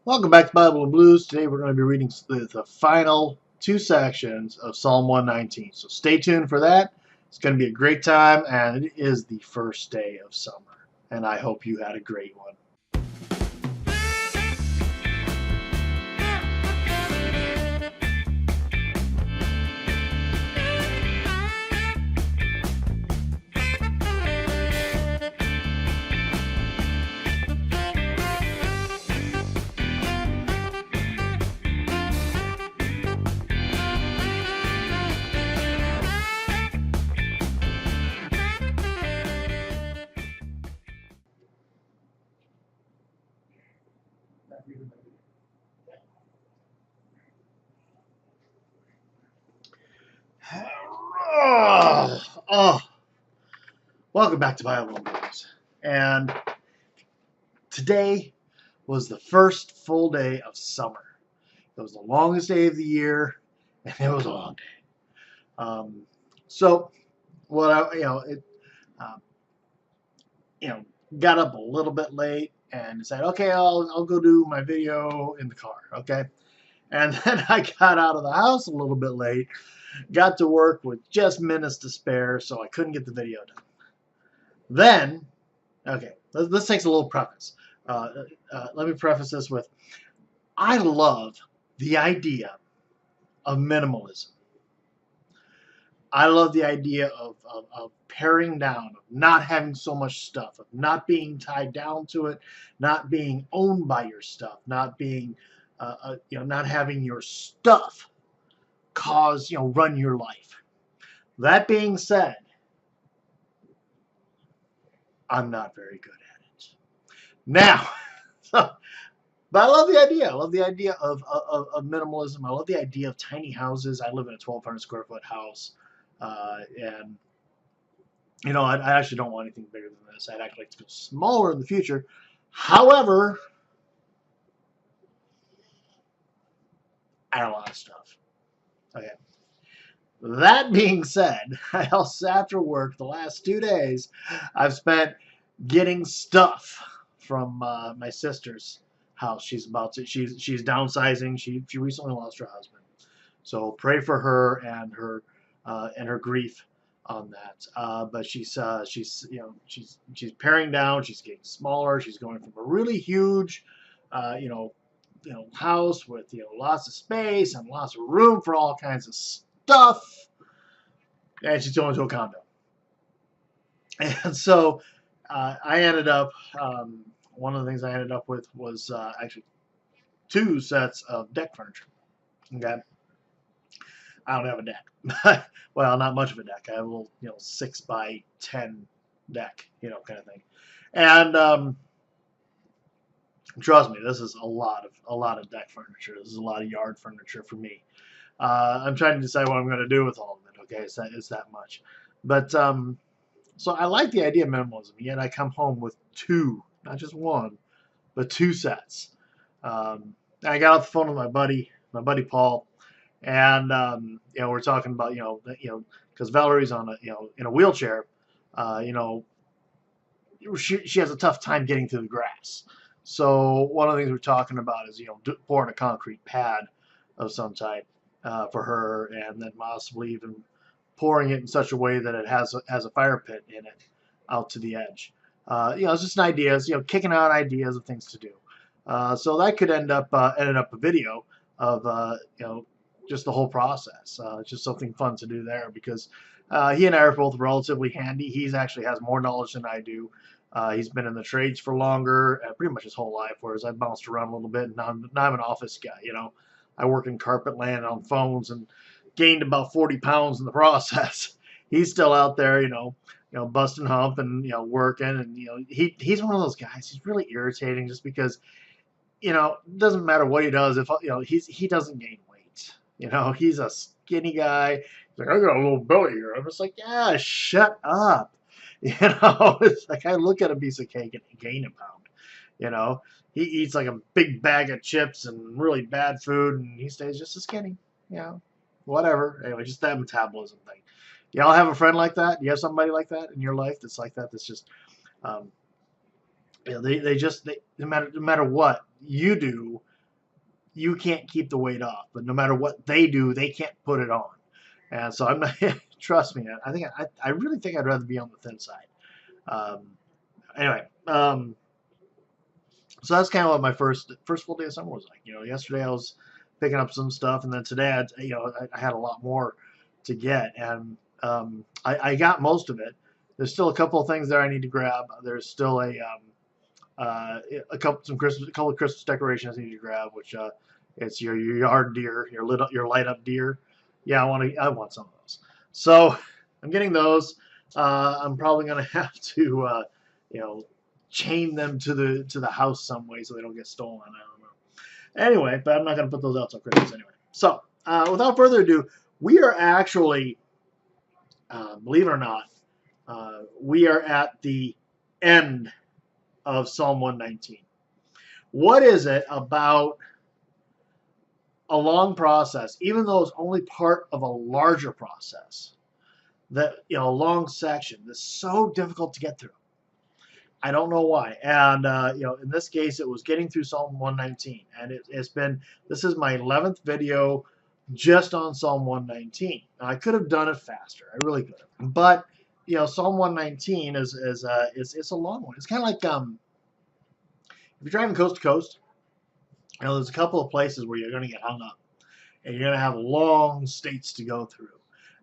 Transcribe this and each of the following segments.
Welcome back to Bible and Blues. Today we're going to be reading the final two sections of Psalm 119. So stay tuned for that. It's going to be a great time, and it is the first day of summer. And I hope you had a great one. Oh, welcome back to Bible and Blues. And today was the first full day of summer. It was the longest day of the year, and it was a long day. So, what um, got up a little bit late and decided, okay, I'll go do my video in the car, okay? And then I got out of the house a little bit late, got to work with just minutes to spare, so I couldn't get the video done. Then, okay, this takes a little preface. Let me preface this with, I love the idea of minimalism. I love the idea of paring down, of not having so much stuff, of not being tied down to it, not being owned by your stuff, not being, not having your stuff run your life. That being said, I'm not very good at it. Now, but I love the idea. I love the idea of minimalism. I love the idea of tiny houses. I live in a 1,200 square foot house. And I actually don't want anything bigger than this. I'd actually like to go smaller in the future. However, I have a lot of stuff. Okay. That being said, I also, after work, the last 2 days, I've spent getting stuff from my sister's house. She's downsizing. She recently lost her husband, so pray for her and her grief on that. But she's paring down. She's getting smaller. She's going from a really huge, house with lots of space and lots of room for all kinds of stuff, and she's going to a condo. And so I ended up. One of the things I ended up with was actually 2 sets of deck furniture. Okay. I don't have a deck. Well, not much of a deck. I have a little, 6 by 10 deck, kind of thing. And trust me, this is a lot of deck furniture. This is a lot of yard furniture for me. I'm trying to decide what I'm going to do with all of it. Okay, it's that much. But so I like the idea of minimalism. Yet I come home with 2, not just 1, but 2 sets. I got off the phone with my buddy Paul. And we're talking about because Valerie's on in a wheelchair, she has a tough time getting through the grass. So one of the things we're talking about is pouring a concrete pad of some type for her, and then possibly even pouring it in such a way that it has a fire pit in it out to the edge. It's just an idea, kicking out ideas of things to do. So that could ended up a video of just the whole process. It's just something fun to do there because he and I are both relatively handy. He's actually has more knowledge than I do. He's been in the trades for longer, pretty much his whole life, whereas I bounced around a little bit, and now I'm an office guy. I work in carpet land on phones and gained about 40 pounds in the process. He's still out there, busting hump and working, and he's one of those guys. He's really irritating just because it doesn't matter what he does if he doesn't gain weight. He's a skinny guy. He's like, I got a little belly here. I'm just like, yeah, shut up. It's like I look at a piece of cake and gain a pound. He eats like a big bag of chips and really bad food, and he stays just as skinny. Whatever. Anyway, just that metabolism thing. Y'all have a friend like that? Do you have somebody like that in your life that's like that? That's just, no matter what you do, you can't keep the weight off. But no matter what they do, they can't put it on. And so I'm not. Trust me, I really think I'd rather be on the thin side. Um, anyway, so that's kind of what my first full day of summer was like. Yesterday I was picking up some stuff, and then today I had a lot more to get, and I got most of it. There's still a couple of things there I need to grab. There's still a couple of Christmas decorations I need to grab, which it's your yard deer, your light up deer. Yeah, I want some of those. So I'm getting those. I'm probably gonna have to you know chain them to the house some way so they don't get stolen. I don't know. Anyway, but I'm not gonna put those out till Christmas anyway. So without further ado, we are actually, believe it or not, we are at the end of Psalm 119. What is it about a long process, even though it's only part of a larger process, that a long section that's so difficult to get through? I don't know why. And in this case, it was getting through Psalm 119, and this is my 11th video just on Psalm 119. Now, I could have done it faster. I really could have. But Psalm 119 is it's a long one. It's kind of like if you're driving coast to coast, there's a couple of places where you're going to get hung up, and you're going to have long states to go through.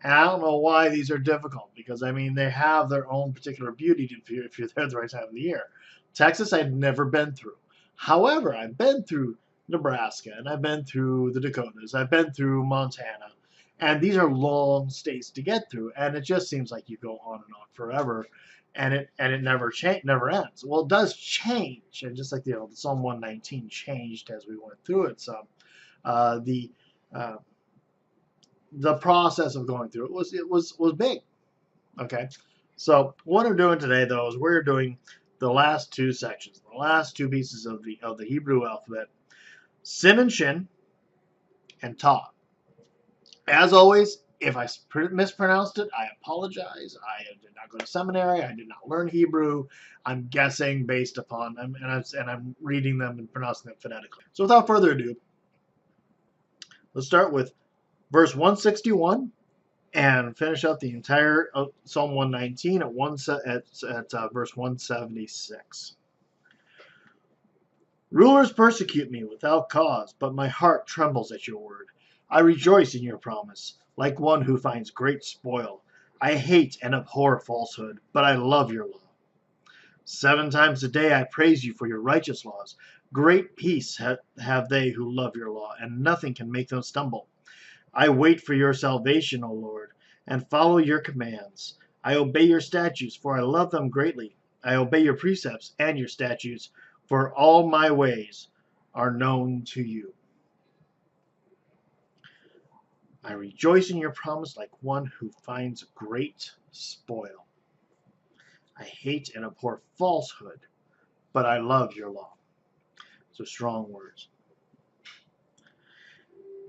And I don't know why these are difficult, because they have their own particular beauty if you're there at the right time of the year. Texas, I'd never been through. However, I've been through Nebraska, and I've been through the Dakotas, I've been through Montana, and these are long states to get through, and it just seems like you go on and on forever, and it never ends. Well, it does change, and just like the Psalm 119 changed as we went through it. So the process of going through it was big. Okay, so what I'm doing today, though, is we're doing the last two sections, the last two pieces of the Hebrew alphabet: Sin and Shin and Ta. As always, if I mispronounced it, I apologize. I did not go to seminary. I did not learn Hebrew. I'm guessing based upon them, and I'm reading them and pronouncing them phonetically. So without further ado, let's start with verse 161 and finish out the entire Psalm 119 at verse 176. Rulers persecute me without cause, but my heart trembles at your word. I rejoice in your promise, like one who finds great spoil. I hate and abhor falsehood, but I love your law. 7 times a day I praise you for your righteous laws. Great peace have they who love your law, and nothing can make them stumble. I wait for your salvation, O Lord, and follow your commands. I obey your statutes, for I love them greatly. I obey your precepts and your statutes, for all my ways are known to you. I rejoice in your promise like one who finds great spoil. I hate and abhor falsehood, but I love your law. So strong words.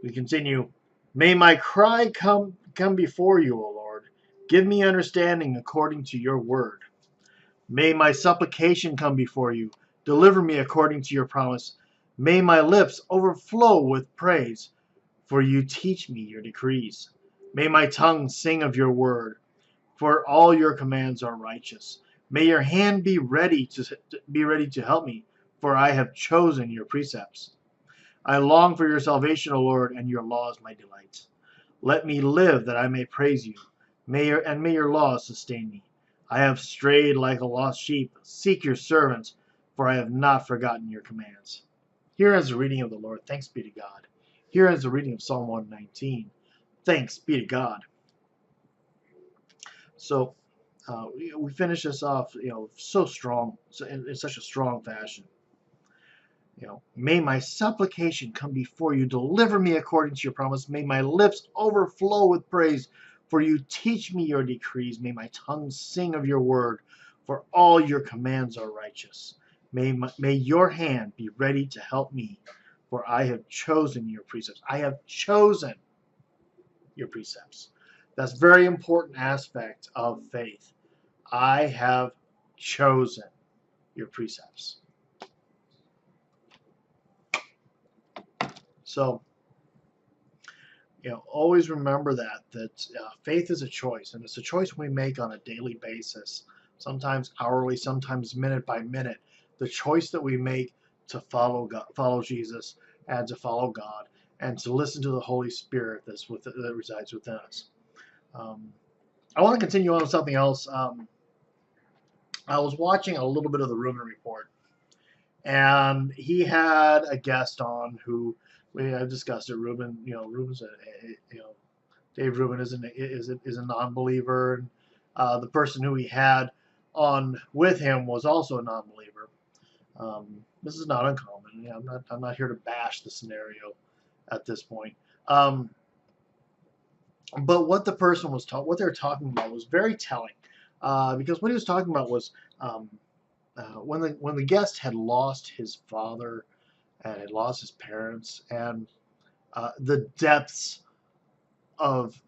We continue. May my cry come before you, O Lord. Give me understanding according to your word. May my supplication come before you. Deliver me according to your promise. May my lips overflow with praise, for you teach me your decrees. May my tongue sing of your word, for all your commands are righteous. May your hand be ready to help me, for I have chosen your precepts. I long for your salvation, O Lord, and your law is my delight. Let me live that I may praise you. May your laws sustain me. I have strayed like a lost sheep. Seek your servants, for I have not forgotten your commands. Here is the reading of the Lord. Thanks be to God. Here is the reading of Psalm 119. Thanks be to God. So we finish this off, so strong, in such a strong fashion. May my supplication come before you. Deliver me according to your promise. May my lips overflow with praise, for you teach me your decrees. May my tongue sing of your word, for all your commands are righteous. May your hand be ready to help me, for I have chosen your precepts. I have chosen your precepts. That's a very important aspect of faith. I have chosen your precepts. So, always remember that faith is a choice, and it's a choice we make on a daily basis, sometimes hourly, sometimes minute by minute. The choice that we make to follow God, follow Jesus, and to follow God, and to listen to the Holy Spirit that resides within us. I want to continue on with something else. I was watching a little bit of the Rubin Report, and he had a guest on who we have discussed it. Rubin, Rubin's Dave Rubin is a non-believer, and the person who he had on with him was also a non-believer. This is not uncommon. I'm not here to bash the scenario at this point. But what the person was what they were talking about was very telling, because what he was talking about was when the guest had lost his father and had lost his parents, and the depths of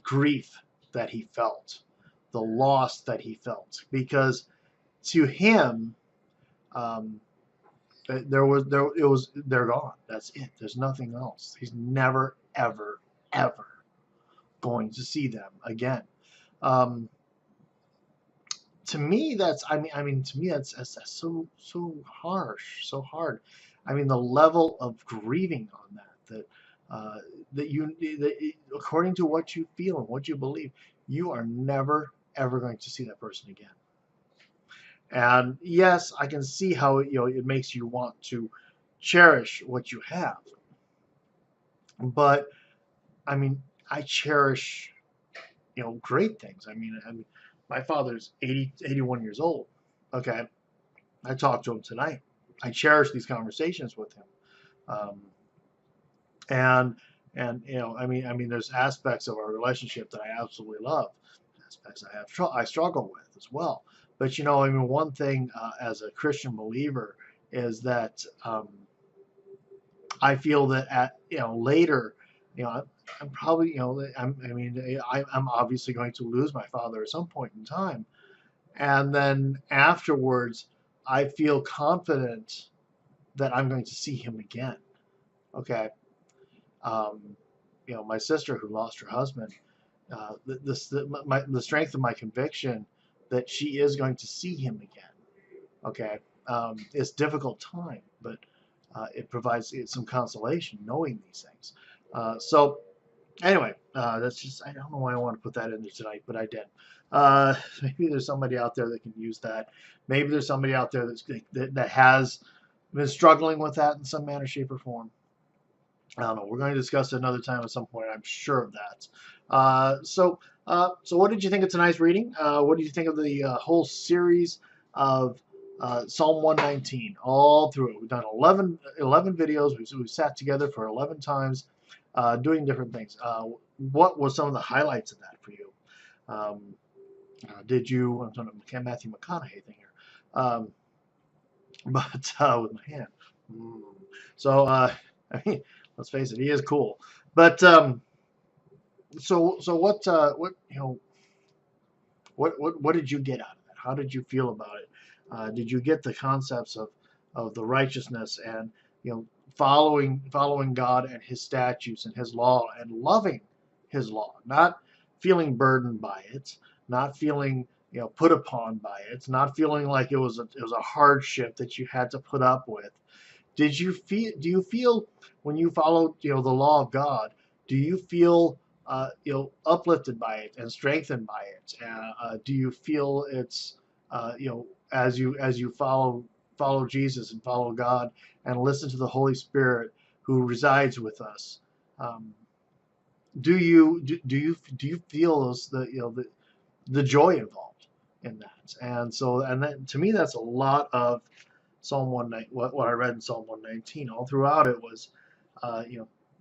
grief that he felt, the loss that he felt, because to him, they're gone. That's it. There's nothing else. He's never, ever, ever going to see them again. To me, that's to me that's so harsh, so hard. The level of grieving on that according to what you feel and what you believe, you are never ever going to see that person again. And yes, I can see how it makes you want to cherish what you have, but I cherish great things. My father's 81 years old. Okay, I talked to him tonight. I cherish these conversations with him, and there's aspects of our relationship that I absolutely love. Aspects I struggle with as well. But one thing as a Christian believer is that I feel that at later, I'm probably I'm obviously going to lose my father at some point in time, and then afterwards, I feel confident that I'm going to see him again. Okay, my sister who lost her husband, the strength of my conviction that she is going to see him again. Okay, it's a difficult time, but it provides some consolation knowing these things. So anyway, that's just, I don't know why I want to put that in there tonight, but I did. Maybe there's somebody out there that can use that. Maybe there's somebody out there that has been struggling with that in some manner, shape, or form. I don't know. We're going to discuss it another time at some point. I'm sure of that. So what did you think of tonight's reading? What did you think of the whole series of Psalm 119 all through it? We've done 11 videos. We've sat together for 11 times doing different things. What was some of the highlights of that for you? Did you, I'm talking about Matthew McConaughey thing here, but with my hand. So, let's face it, he is cool. But so what did you get out of that? How did you feel about it? Did you get the concepts of the righteousness and following God and His statutes and His law and loving His law, not feeling burdened by it, not feeling put upon by it, not feeling like it was a hardship that you had to put up with? Do you feel when you follow the law of God, do you feel uplifted by it and strengthened by it? Do you feel it's as you follow Jesus and follow God and listen to the Holy Spirit who resides with us? Do you feel the joy involved in that? And then to me, that's a lot of Psalm 119. What I read in Psalm 119 all throughout it was,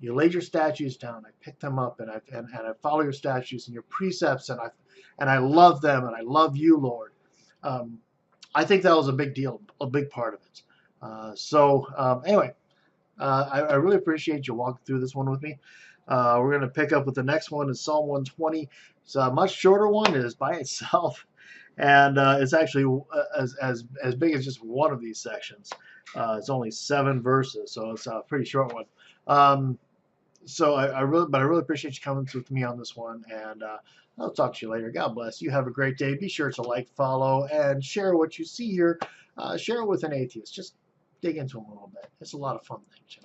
you laid your statutes down. I picked them up, and I follow your statutes and your precepts, and I love them, and I love you, Lord. I think that was a big deal, a big part of it. Anyway, I really appreciate you walking through this one with me. We're going to pick up with the next one in Psalm 120. It's a much shorter one. It is by itself. and it's actually as big as just one of these sections. It's only 7 verses, so it's a pretty short one. So I really appreciate you coming with me on this one, and I'll talk to you later. God bless. You have a great day. Be sure to like, follow, and share what you see here. Share it with an atheist. Just dig into them a little bit. It's a lot of fun things.